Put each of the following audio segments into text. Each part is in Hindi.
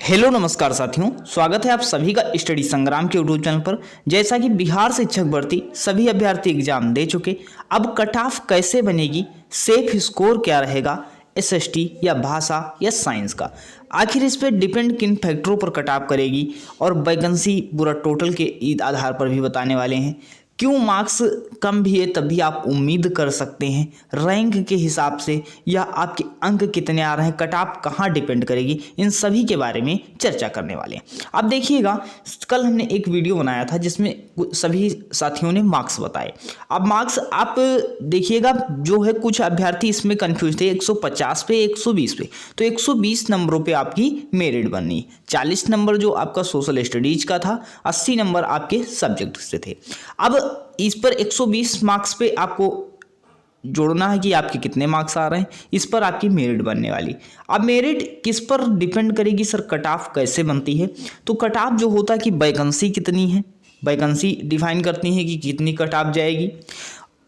हेलो नमस्कार साथियों, स्वागत है आप सभी का स्टडी संग्राम के यूट्यूब चैनल पर। जैसा कि बिहार शिक्षक भर्ती सभी अभ्यर्थी एग्जाम दे चुके, अब कट ऑफ कैसे बनेगी, सेफ स्कोर क्या रहेगा, एसएसटी या भाषा या साइंस का, आखिर इस पर डिपेंड किन फैक्टरों पर कट ऑफ करेगी और वैकेंसी पूरा टोटल के आधार पर भी बताने वाले हैं। क्यों मार्क्स कम भी है तब भी आप उम्मीद कर सकते हैं रैंक के हिसाब से, या आपके अंक कितने आ रहे हैं, कट ऑफ कहाँ डिपेंड करेगी, इन सभी के बारे में चर्चा करने वाले हैं। अब देखिएगा, कल हमने एक वीडियो बनाया था जिसमें सभी साथियों ने मार्क्स बताए। अब मार्क्स आप देखिएगा, जो है कुछ अभ्यर्थी इसमें कंफ्यूज थे 150 पे 120 पे, तो 120 नंबरों पे आपकी मेरिट बननी, 40 नंबर जो आपका सोशल स्टडीज का था, 80 नंबर आपके सब्जेक्ट से थे। अब इस पर 120 मार्क्स पे आपको जोड़ना है कि आपके कितने मार्क्स आ रहे हैं, इस पर आपकी मेरिट बनने वाली। अब मेरिट किस पर डिपेंड करेगी सर, कट ऑफ कैसे बनती है? तो कट ऑफ जो होता है कि वैकेंसी कितनी है, वैकेंसी डिफाइन करती है कि कितनी कट ऑफ जाएगी,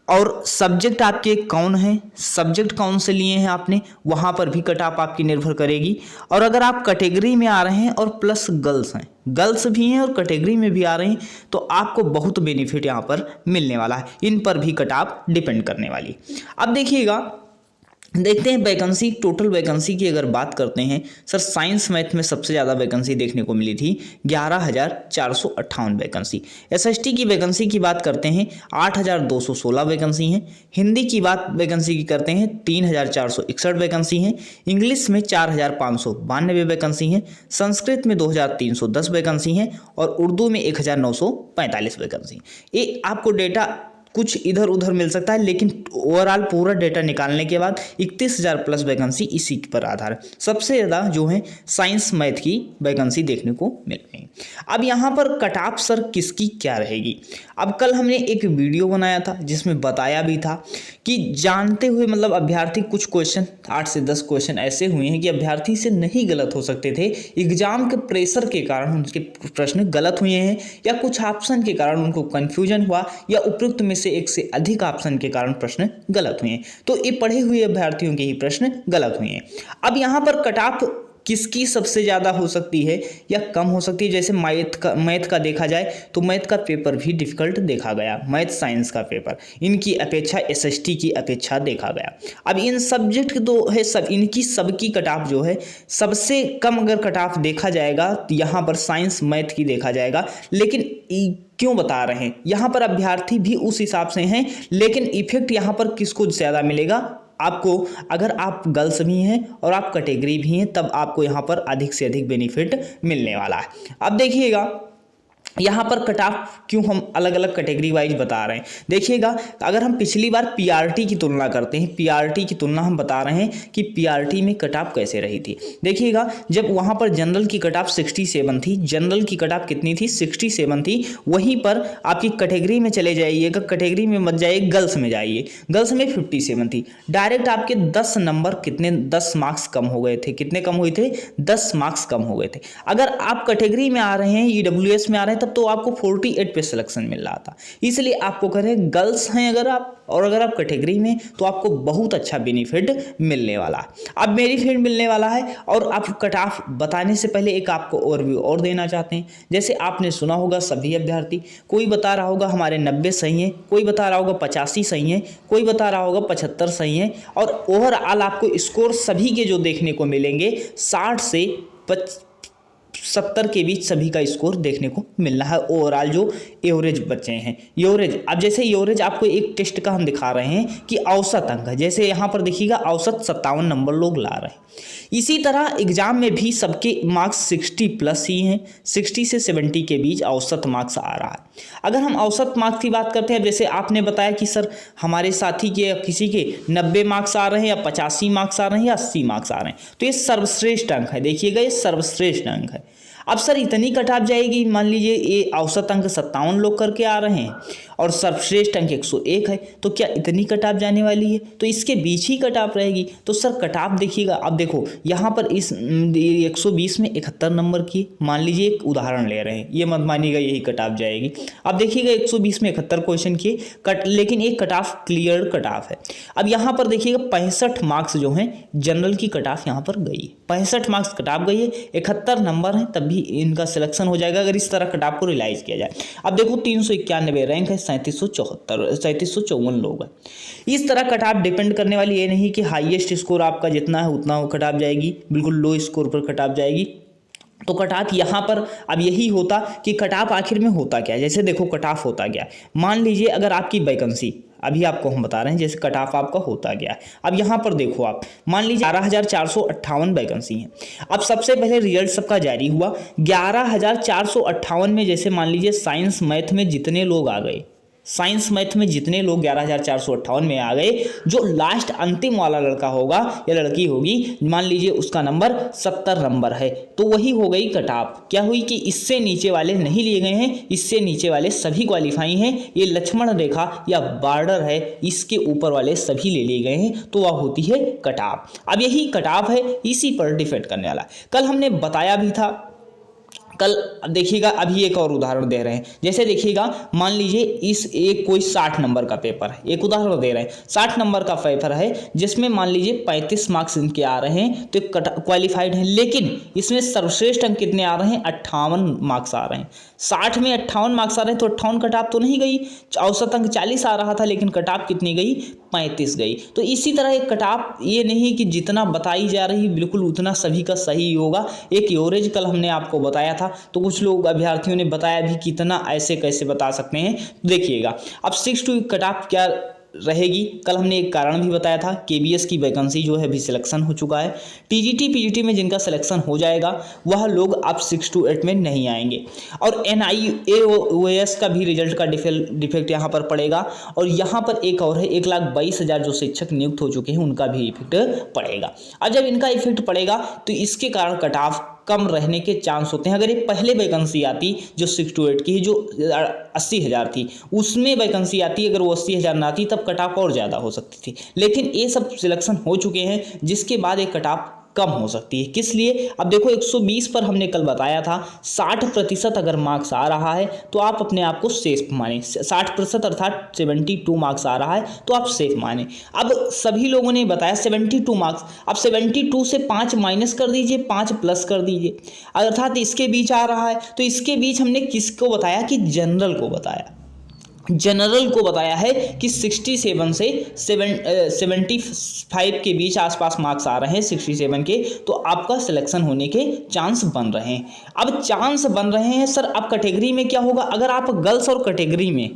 और सब्जेक्ट आपके कौन हैं, सब्जेक्ट कौन से लिए हैं आपने, वहाँ पर भी कट ऑफ आपकी निर्भर करेगी। और अगर आप कैटेगरी में आ रहे हैं और प्लस गर्ल्स हैं, गर्ल्स भी हैं और कैटेगरी में भी आ रहे हैं, तो आपको बहुत बेनिफिट यहाँ पर मिलने वाला है, इन पर भी कट ऑफ डिपेंड करने वाली। अब देखिएगा, देखते हैं वैकेंसी, टोटल वैकेंसी की अगर बात करते हैं सर, साइंस मैथ में सबसे ज़्यादा वैकेंसी देखने को मिली थी 11,458 वैकेंसी। एसएसटी की वैकेंसी की बात करते हैं 8,216 वैकेंसी हैं। हिंदी की बात वैकेंसी की करते हैं 3,461 वैकेंसी हैं। इंग्लिश में 4,592 वैकेंसी हैं। संस्कृत में 2,310 वैकेंसी हैं और उर्दू में 1,945 वैकेंसी। ये आपको डेटा कुछ इधर उधर मिल सकता है, लेकिन ओवरऑल पूरा डेटा निकालने के बाद 31,000 प्लस वैकेंसी इसी पर आधार है। सबसे ज़्यादा जो है साइंस मैथ की वैकेंसी देखने को मिल रही है। अब यहाँ पर कट ऑफ सर किसकी क्या रहेगी? अब कल हमने एक वीडियो बनाया था जिसमें बताया भी था कि जानते हुए, मतलब अभ्यर्थी कुछ क्वेश्चन 8 से 10 क्वेश्चन ऐसे हुए हैं कि अभ्यर्थी से नहीं गलत हो सकते थे, एग्जाम के प्रेशर के कारण उनके प्रश्न गलत हुए हैं, या कुछ ऑप्शन के कारण उनको कन्फ्यूजन हुआ, या उपयुक्त में से एक से अधिक ऑप्शन के कारण प्रश्न गलत हुए हैं। तो ये पढ़े हुए अभ्यर्थियों के ही प्रश्न गलत हुए हैं। अब यहाँ पर कट ऑफ किसकी सबसे ज़्यादा हो सकती है या कम हो सकती है? जैसे मैथ का देखा जाए तो मैथ का पेपर भी डिफिकल्ट देखा गया, मैथ साइंस का पेपर इनकी अपेक्षा, एसएसटी की अपेक्षा देखा गया। अब इन सब्जेक्ट दो है सब, इनकी सबकी कट ऑफ जो है सबसे कम अगर कट ऑफ देखा जाएगा तो यहाँ पर साइंस मैथ की देखा जाएगा। लेकिन क्यों बता रहे हैं, यहाँ पर अभ्यर्थी भी उस हिसाब से हैं, लेकिन इफेक्ट यहाँ पर किसको ज़्यादा मिलेगा आपको? अगर आप गर्ल्स भी हैं और आप कैटेगरी भी हैं, तब आपको यहाँ पर अधिक से अधिक बेनिफिट मिलने वाला है। अब देखिएगा, यहाँ पर कट ऑफ क्यों हम अलग अलग कैटेगरी वाइज बता रहे हैं। देखिएगा, अगर हम पिछली बार पीआरटी की तुलना करते हैं, पीआरटी की तुलना हम बता रहे हैं कि पीआरटी में कट ऑफ कैसे रही थी। देखिएगा, जब वहाँ पर जनरल की कट ऑफ 67 थी, जनरल की कट ऑफ कितनी थी? 67 थी। वहीं पर आपकी कैटेगरी में चले जाइएगा, कैटेगरी में मत जाइए, गर्ल्स में जाइए, गर्ल्स में 57 थी। डायरेक्ट आपके 10 नंबर कितने, 10 मार्क्स कम हो गए थे। कितने कम हुए थे? 10 मार्क्स कम हो गए थे। अगर आप कैटेगरी में आ रहे हैं, ईडब्ल्यूएस में आ रहे हैं, तब तो आपको 48 पे सिलेक्शन मिल रहा था। इसलिए आपको करें, गर्ल्स हैं अगर आप, और अगर आप कैटेगरी में, तो आपको बहुत अच्छा बेनिफिट मिलने वाला है। अब बेनिफिट मिलने वाला है, और आप कट ऑफ बताने से पहले एक आपको ओवरव्यू और देना चाहते हैं। जैसे आपने सुना होगा सभी अभ्यर्थी, कोई बता रहा होगा हमारे 90 सही है, कोई बता रहा होगा 85 सही है, कोई बता रहा होगा 75 सही है, और ओवरऑल आपको स्कोर सभी के जो देखने को मिलेंगे 60 से 70 के बीच सभी का स्कोर देखने को मिलना है। ओवरऑल जो एवरेज बच्चे हैं, एवरेज, अब जैसे एवरेज आपको एक टेस्ट का हम दिखा रहे हैं कि औसत अंक है, जैसे यहाँ पर देखिएगा औसत 57 नंबर लोग ला रहे हैं। इसी तरह एग्जाम में भी सबके मार्क्स 60 प्लस ही हैं, 60 से 70 के बीच औसत मार्क्स आ रहा है। अगर हम औसत मार्क्स की बात करते हैं, जैसे आपने बताया कि सर हमारे साथी के किसी के 90 मार्क्स आ रहे हैं, या 85 मार्क्स आ रहे हैं, या 80 मार्क्स आ रहे हैं, तो ये सर्वश्रेष्ठ अंक है। देखिएगा, ये सर्वश्रेष्ठ अंक है। अब सर इतनी कट ऑफ जाएगी, मान लीजिए ये औसत अंक 57 लोग करके आ रहे हैं और सर्वश्रेष्ठ अंक 101 है, तो क्या इतनी कट ऑफ जाने वाली है? तो इसके बीच ही कट ऑफ रहेगी। तो सर कट ऑफ देखिएगा, अब देखो यहाँ पर इस 120 में 71 नंबर की, मान लीजिए एक उदाहरण ले रहे हैं, ये मत मानिएगा यही कट ऑफ जाएगी। अब देखिएगा 120 में 71 क्वेश्चन किए कट, लेकिन एक cut off clear cut off है। अब यहाँ पर देखिएगा 65 मार्क्स जो हैं जनरल की कट ऑफ यहाँ पर गई, 65 मार्क्स कट ऑफ गई है, 71 नंबर है, तब भी इनका सिलेक्शन हो जाएगा अगर इस तरह कट ऑफ को रियलाइज किया जाए। अब देखो 391 रैंक है, 3754 लोग हैं। इस तरह कट ऑफ डिपेंड करने वाली ये नहीं कि हाईएस्ट स्कोर आपका जितना है उतना कट ऑफ जाएगी, बिल्कुल लो स्कोर पर कट ऑफ जाएगी। तो कट ऑफ यहाँ पर अब यही होता कि कट ऑफ आखिर में होता क्या है। जैसे देखो कट ऑफ होता क्या, मान लीजिए अगर आपकी वैकेंसी, अभी आपको हम बता रहे हैं जैसे कट ऑफ आपका होता गया है। अब यहाँ पर देखो आप मान लीजिए 11,458 वैकेंसी हैं। अब सबसे पहले रिजल्ट सबका जारी हुआ, 11,458 में जैसे मान लीजिए साइंस मैथ में जितने लोग आ गए, साइंस मैथ में जितने लोग 11,458 में आ गए, जो लास्ट अंतिम वाला लड़का होगा या लड़की होगी, मान लीजिए उसका नंबर 70 नंबर है, तो वही हो गई कट ऑफ। क्या हुई कि इससे नीचे वाले नहीं लिए गए हैं, इससे नीचे वाले सभी क्वालिफाई हैं। ये लक्ष्मण रेखा या बॉर्डर है, इसके ऊपर वाले सभी ले लिए गए हैं, तो वह होती है कट ऑफ। अब यही कट ऑफ है, इसी पर डिपेंड करने वाला। कल हमने बताया भी था, कल देखिएगा अभी एक और उदाहरण दे रहे हैं। जैसे देखिएगा मान लीजिए इस एक कोई 60 नंबर का पेपर है, एक उदाहरण दे रहे हैं, 60 नंबर का पेपर है जिसमें मान लीजिए 35 मार्क्स इनके आ रहे हैं, तो क्वालिफाइड हैं, लेकिन इसमें सर्वश्रेष्ठ अंक कितने आ रहे हैं, 58 मार्क्स आ रहे हैं। 60 में 58 मार्क्स आ रहे हैं, तो 58 कट ऑफ तो नहीं गई, औसत अंक 40 आ रहा था, लेकिन कट ऑफ कितनी गई, 35 गई। तो इसी तरह एक कट ऑफ ये नहीं कि जितना बताई जा रही बिल्कुल उतना सभी का सही होगा। एक एवरेज कल हमने आपको बताया था, तो कुछ लोग अभ्यर्थियों ने बताया भी कितना ऐसे कैसे बता सकते हैं। देखिएगा अब 6 कट ऑफ क्या रहेगी, कल हमने एक कारण भी बताया था, केबीएस की वैकेंसी जो है अभी सिलेक्शन हो चुका है। टीजीटी पीजीटी में जिनका सिलेक्शन हो जाएगा वह लोग अब 6 to 8 में नहीं आएंगे। और NIAOS का भी रिजल्ट का डिफेक्ट यहाँ पर पड़ेगा। और यहाँ पर एक और है, 1,22,000 जो शिक्षक नियुक्त हो चुके हैं उनका भी इफेक्ट पड़ेगा। और जब इनका इफेक्ट पड़ेगा तो इसके कारण कट ऑफ कम रहने के चांस होते हैं। अगर ये पहले वैकेंसी आती जो 6 to 8 की है, जो 80,000 थी, उसमें वैकेंसी आती, अगर वो 80,000 ना आती तब कट ऑफ और ज़्यादा हो सकती थी। लेकिन ये सब सिलेक्शन हो चुके हैं, जिसके बाद एक कट ऑफ कम हो सकती है। किस लिए, अब देखो 120 पर हमने कल बताया था 60% अगर मार्क्स आ रहा है तो आप अपने आप को सेफ माने, 60% अर्थात 72 मार्क्स आ रहा है तो आप सेफ माने। अब सभी लोगों ने बताया 72 मार्क्स, अब 72 से 5 माइनस कर दीजिए, 5 प्लस कर दीजिए, अर्थात इसके बीच आ रहा है। तो इसके बीच हमने किसको बताया कि जनरल को बताया, जनरल को बताया है कि 67 से 75 के बीच आसपास मार्क्स आ रहे हैं, 67 के, तो आपका सिलेक्शन होने के चांस बन रहे हैं। अब चांस बन रहे हैं सर, अब कैटेगरी में क्या होगा, अगर आप गर्ल्स और कैटेगरी में,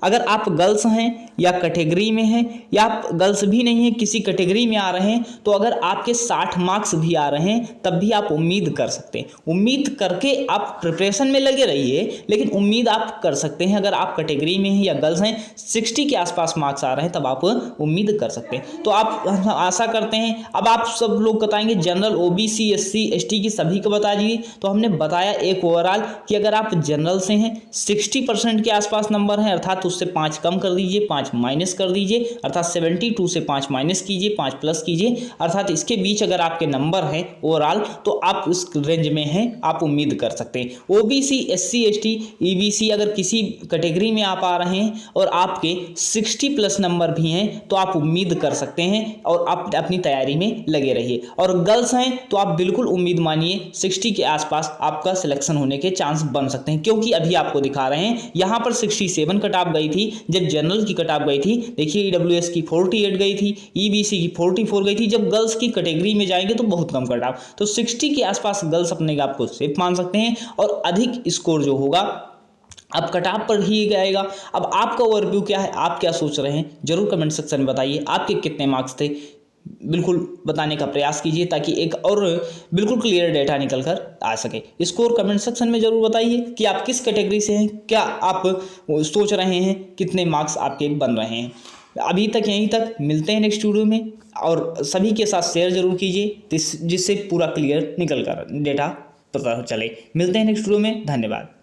अगर आप गर्ल्स हैं या कैटेगरी में हैं, या आप गर्ल्स भी नहीं हैं किसी कैटेगरी में आ रहे हैं, तो अगर आपके 60 मार्क्स भी आ रहे हैं तब भी आप उम्मीद कर सकते हैं। उम्मीद करके आप प्रिपरेशन में लगे रहिए, लेकिन उम्मीद आप कर सकते हैं। अगर आप कैटेगरी में हैं या गर्ल्स हैं, 60 के आसपास मार्क्स आ रहे हैं तब आप उम्मीद कर सकते हैं। तो आप आशा करते हैं। अब आप सब लोग बताएंगे जनरल, OBC, SC, ST की सभी को बता दीजिए। तो हमने बताया एक ओवरऑल कि अगर आप जनरल से हैं 60% के आसपास नंबर हैं, अर्थात उससे 5 कम कर दीजिए, 5 माइनस कर दीजिए, अर्थात 72 से 5 माइनस कीजिए, 5 प्लस कीजिए, अर्थात इसके बीच अगर आपके नंबर हैं ओवरऑल तो आप उस रेंज में हैं, आप उम्मीद कर सकते हैं। OBC, SC, ST, EBC अगर किसी कैटेगरी में आप आ रहे हैं और आपके 60 प्लस नंबर भी हैं तो आप उम्मीद कर सकते हैं और आप अपनी तैयारी में लगे रहिए। और गर्ल्स हैं तो आप बिल्कुल उम्मीद मानिए 60 के आसपास आपका सिलेक्शन होने के चांस बन सकते हैं, क्योंकि अभी आपको दिखा रहे हैं यहाँ पर 67 कट ऑफ गई थी जब जनरल की कट ऑफ गई थी। देखिए EWS की 48 गई थी, EBC की 44 गई थी। जब गर्ल्स की कैटेगरी में जाएंगे तो बहुत कम कट ऑफ, तो 60 के आसपास गर्ल्स अपने आप को सेफ मान सकते हैं। और अधिक स्कोर जो होगा अब कट ऑफ पर ही जाएगा। अब आपका ओवरव्यू क्या है, आप क्या सोच रहे हैं, जरूर कमेंट सेक्शन में बताइए। आपके कितने मार्क्स थे, बिल्कुल बताने का प्रयास कीजिए ताकि एक और बिल्कुल क्लियर डेटा निकल कर आ सके। स्कोर कमेंट सेक्शन में जरूर बताइए कि आप किस कैटेगरी से हैं, क्या आप सोच रहे हैं, कितने मार्क्स आपके बन रहे हैं। अभी तक यहीं तक, मिलते हैं नेक्स्ट वीडियो में, और सभी के साथ शेयर जरूर कीजिए जिससे पूरा क्लियर निकल कर डेटा पता चले। मिलते हैं नेक्स्ट वीडियो में, धन्यवाद।